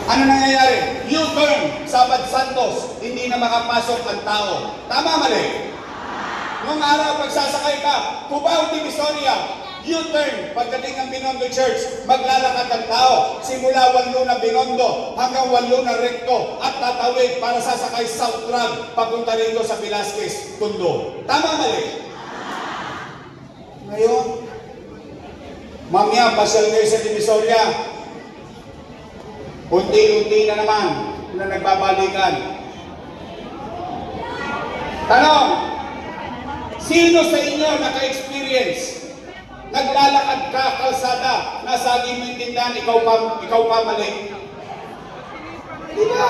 Ano nangyayari? U-turn, Sabad Santos, hindi na makapasok ang tao. Tama, mali? Noong araw, pagsasakay ka, Cubao, Divisoria, U-turn, pagdating ng Binondo Church, maglalakad ang tao. Simula 8 na Binondo hanggang 8 na Recto at tatawid para sasakay South Drag papunta rito sa Velasquez, Tondo. Tama, mali? Ngayon, mamaya, pasyal kayo sa Divisoria. Unti-unti na naman na nagbabalikan. Tanong, sino sa inyo naka-experience? Naglalakad ka, kalsada, nasagi mo yung tindahan, ikaw pa mali. Diba?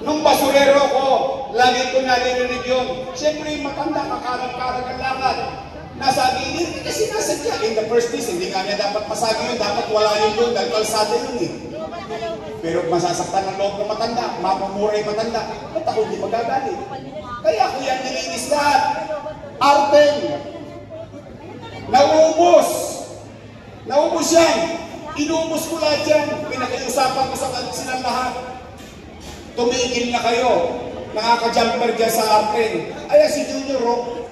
Nung basurero ko, lagi ko naririnig yun. Siyempre, matanda, kakarag-karag ang lakad. Nasagi, hindi kasi nasadya. In the first place, hindi nga niya dapat masagi yun. Dapat wala yun doon, dahil kalsada yun eh. Pero masasaktan ng loob ng matanda, mamumuray matanda, ba't ako hindi magagalit? Kaya ako yan nilinis lahat. Arteng, naubos yan. Inubos ko lahat yan. Pinakiusapan ko sa silang lahat. Tumigil na kayo. Nakaka-jumper dyan sa Arteng. Ay, si Junior Rock,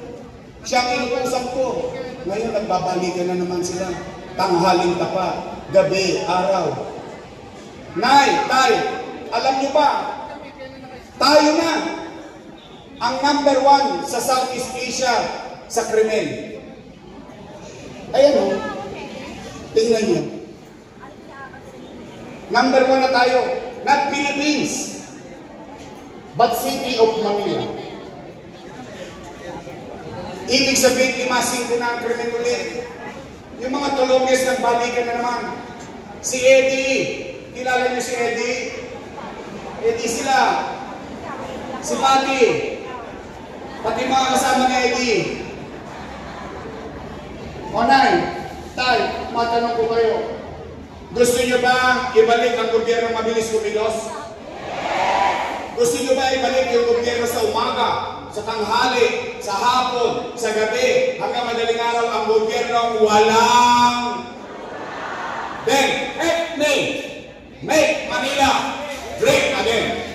siya ang inuusap ko. Ngayon, nagbabalikan na naman sila. Tanghaling tapa, gabi, araw. Nay, tay, alam niyo ba, tayo na ang number 1 sa Southeast Asia sa krimen. Ayan o, tingnan niyo. Number 1 na tayo, not Philippines, but City of Manila. Ibig sabihin, imasing ko na ang krimen ulit. Yung mga tulunges nagbalikan na naman. Si Eddie, kilala niyo si Eddie? Eddie sila. Si Pati. Pati mga kasama ni Eddie. O Nay, tay, matanong ko kayo. Gusto niyo ba ibalik ang gobyerno mabilis kumilos? Gusto niyo ba ibalik yung gobyerno sa umaga, sa tanghali, sa hapon, sa gabi, hanggang madaling araw ang gobyerno walang then, make Manila great again.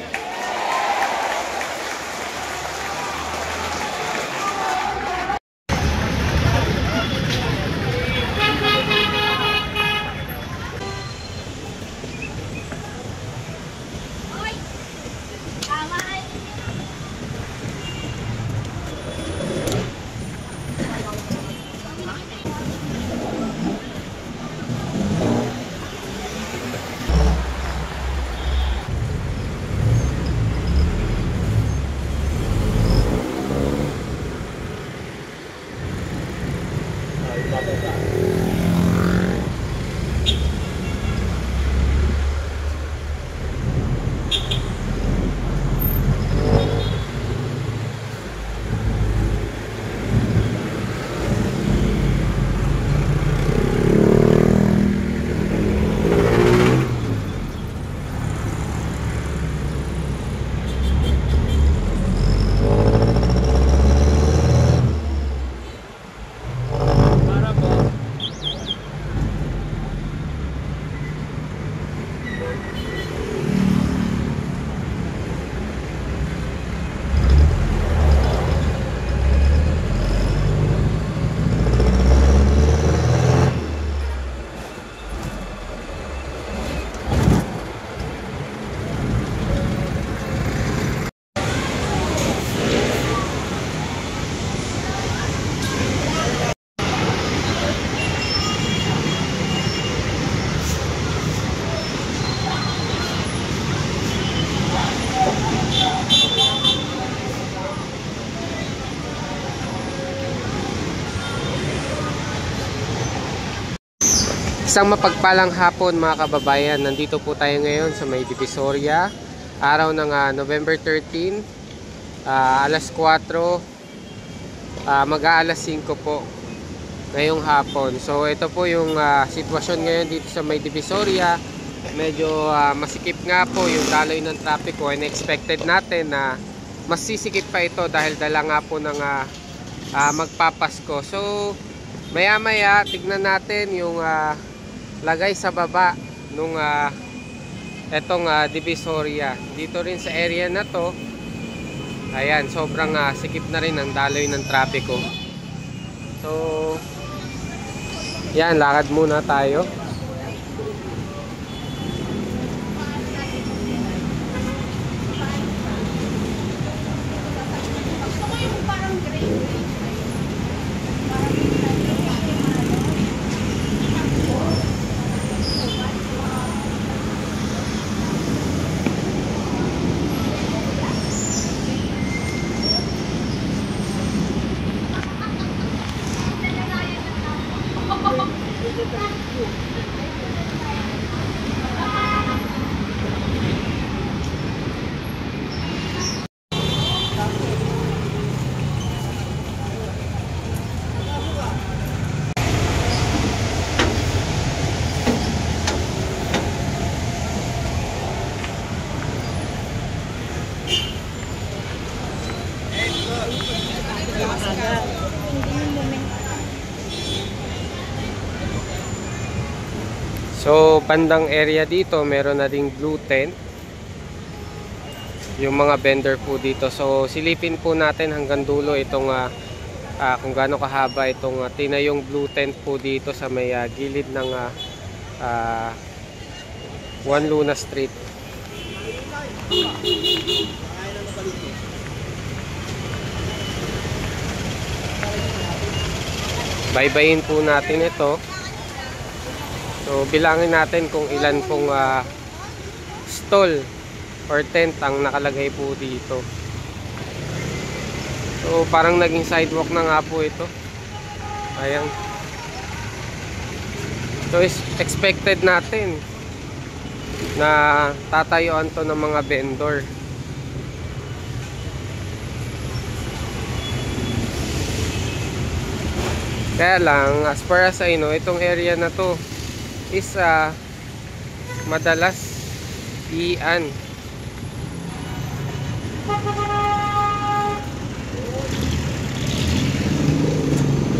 Isang mapagpalang hapon mga kababayan. Nandito po tayo ngayon sa may Divisoria. Araw ng November 13, alas 4, mag-aalas 5 po ngayong hapon. So ito po yung sitwasyon ngayon dito sa may Divisoria. Medyo masikip nga po yung daloy ng trapiko. Unexpected natin na mas sisikip pa ito dahil dala nga po ng magpapasko. So maya maya tignan natin yung lagay sa baba nung etong Divisoria. Dito rin sa area na to, ayan, sobrang sikip na rin ang daloy ng trapiko. So, yan, lakad muna tayo. So, bandang area dito, meron na ding blue tent. Yung mga vendor po dito. So, silipin po natin hanggang dulo itong kung gaano kahaba itong tinayong blue tent po dito sa may gilid ng Juan Luna Street. Baybayin po natin ito. So, bilangin natin kung ilan pong stall or tent ang nakalagay po dito. So, parang naging sidewalk na nga po ito. Ayan. So, expected natin na tatayuan to ng mga vendor. Kaya lang, as far as I know, itong area na to is madalas ian.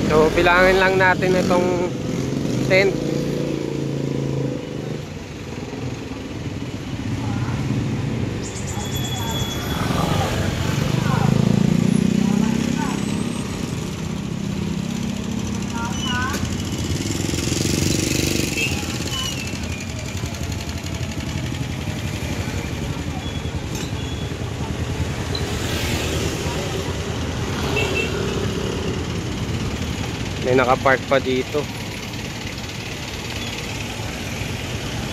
So, bilangin lang natin itong tent. May nakapark pa dito.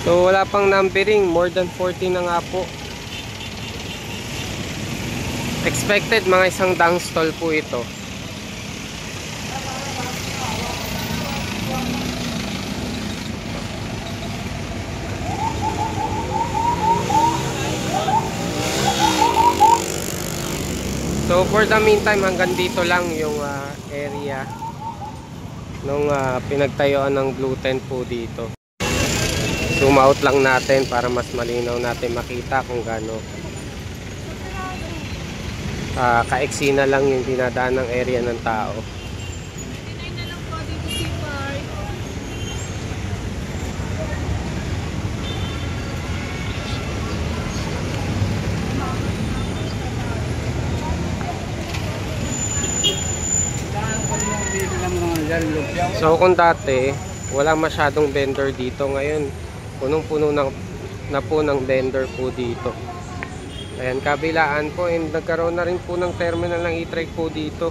So, wala pang numbering. More than 40 na nga po. Expected mga isang dang stall po ito. So, for the meantime, hanggang dito lang yung area nung pinagtayuan ng blue tent po dito. Zoom out lang natin para mas malinaw natin makita kung gaano kaiksi na lang yung dinadaan ng area ng tao. So kung dati wala masyadong vendor dito, ngayon punong-puno na po ng vendor po dito. Ayan, kabilaan po, and nagkaroon na rin po ng terminal ng e-trike po dito.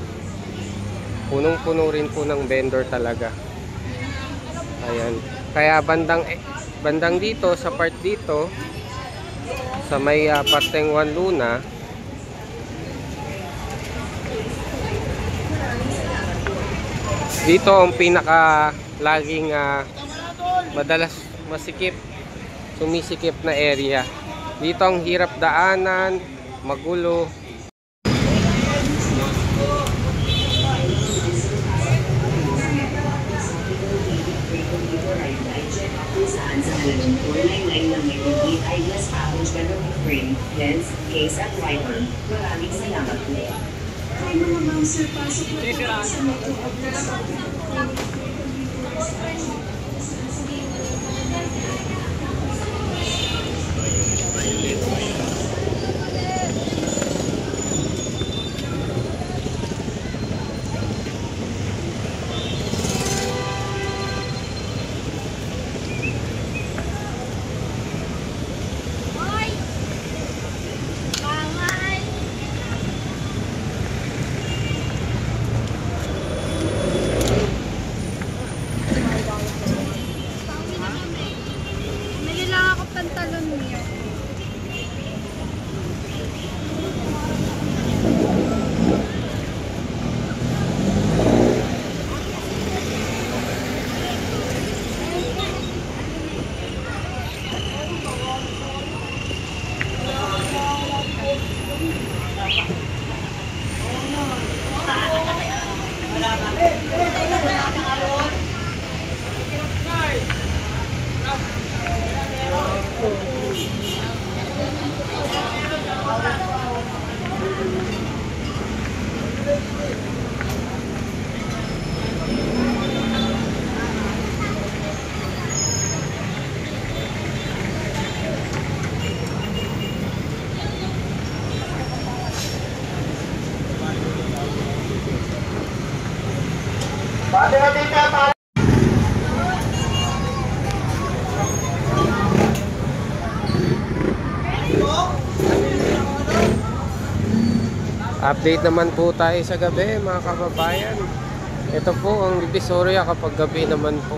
Punong-puno rin po ng vendor talaga. Ayan, kaya bandang dito sa part dito sa may parteng Juan Luna, dito ang pinaka laging madalas sumisikip na area. Dito ang hirap daanan, magulo. Maraming salamat po. Ay mga ma'am, sir, pasok na po sa metro address. Update naman po tayo sa gabi mga kababayan. Ito po ang Divisoria kapag gabi naman po.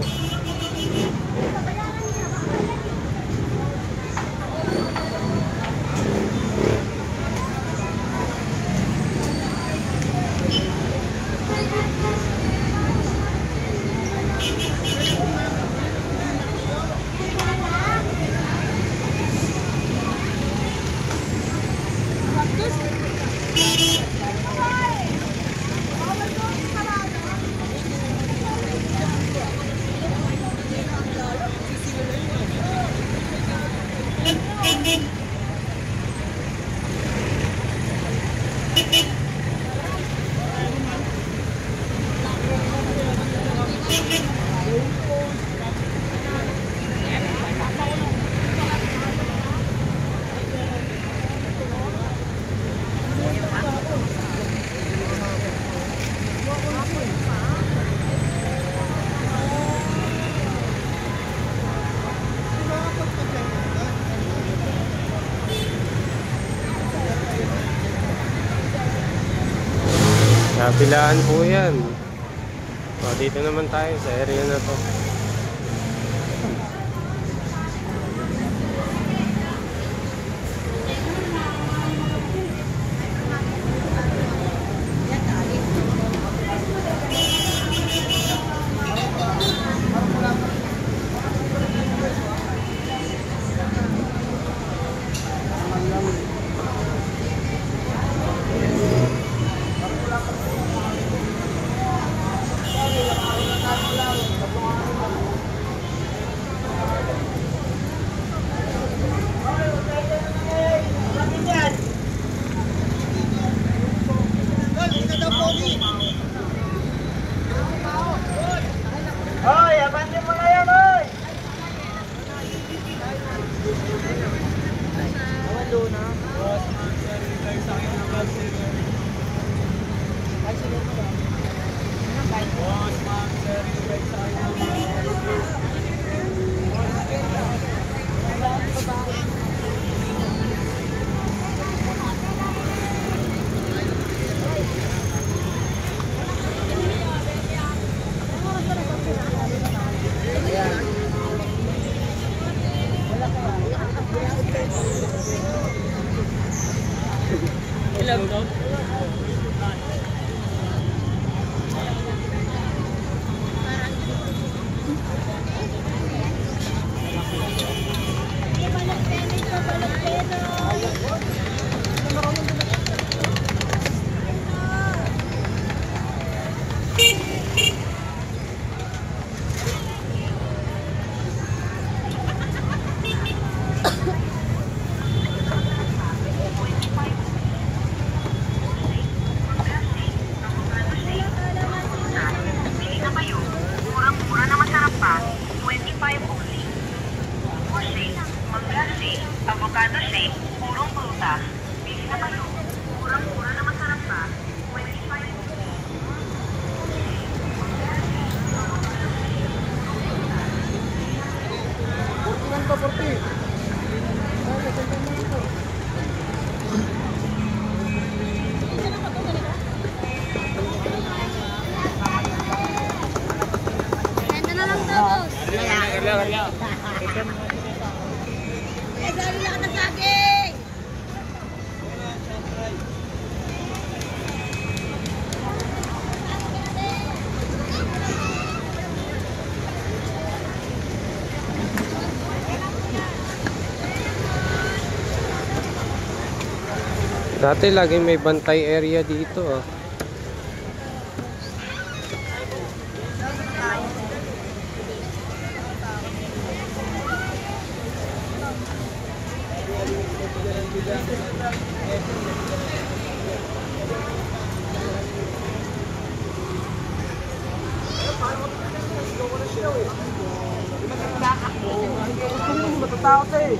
Kabilaan po yan. O, dito naman tayo sa area na to. Hoy, abante mo na yan, hoy! Avocado shake, purong prutas. Pili na kayo. Murang-mura na masarap pa. 25. Ganda na lang daw, boss. Dali lang ng saging! Dati laging may bantay area dito ah. Matatakot eh.